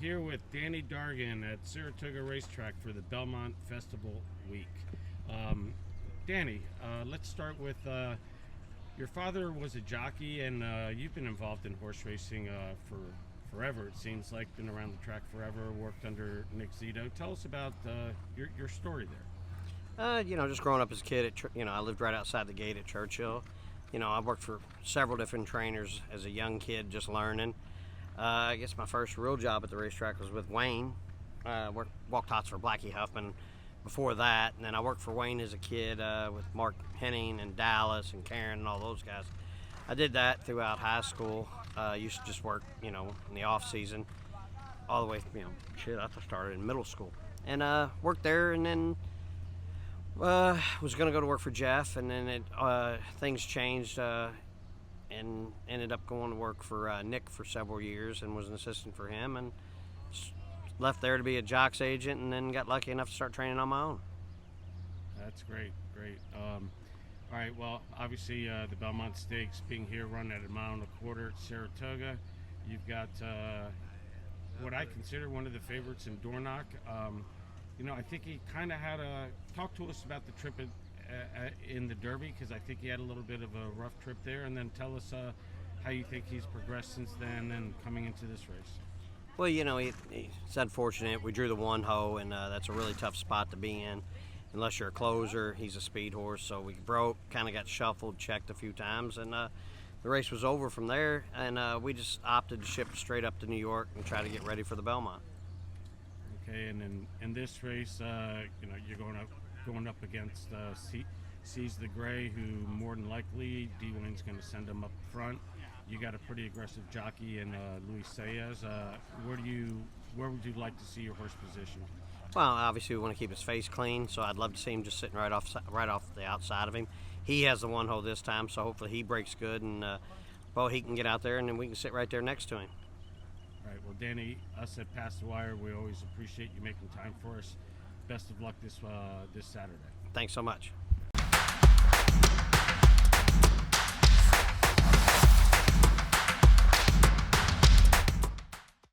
here with Danny Gargan at Saratoga Racetrack for the Belmont Festival Week. Danny, let's start with your father was a jockey, and you've been involved in horse racing for forever. It seems like been around the track forever. Worked under Nick Zito. Tell us about your story there. Just growing up as a kid, I lived right outside the gate at Churchill. I worked for several different trainers as a young kid, just learning. I guess my first real job at the racetrack was with Wayne. Walked tots for Blackie Huffman before that, and then I worked for Wayne as a kid with Mark Henning and Dallas and Karen and all those guys. I did that throughout high school. Used to just work, in the off season, all the way, I started in middle school, and worked there, and then was going to go to work for Jeff, and then things changed, and ended up going to work for Nick for several years, and was an assistant for him, and left there to be a jock's agent, and then got lucky enough to start training on my own. That's great. All right, well, obviously the Belmont Stakes being here, run at 1.25 miles at Saratoga. You've got what I consider one of the favorites in Dornoch. I think he kind of had talk to us about the trip in the Derby, because I think he had a little bit of a rough trip there, and then tell us how you think he's progressed since then and coming into this race. Well, it's unfortunate. We drew the one hoe, and that's a really tough spot to be in. Unless you're a closer, he's a speed horse, so we broke, kind of got shuffled, checked a few times, and the race was over from there, and we just opted to ship straight up to New York and try to get ready for the Belmont. Okay, and then in this race, you're going up against Seize the Gray, who more than likely D-Wayne's going to send him up front. You got a pretty aggressive jockey in Luis Saez. Where would you like to see your horse positioned? Well, obviously we want to keep his face clean, so I'd love to see him just sitting right off the outside of him. He has the one hole this time, so hopefully he breaks good, and he can get out there, and then we can sit right there next to him. All right, well, Danny, us at Pass the Wire, we always appreciate you making time for us. Best of luck this Saturday. Thanks so much.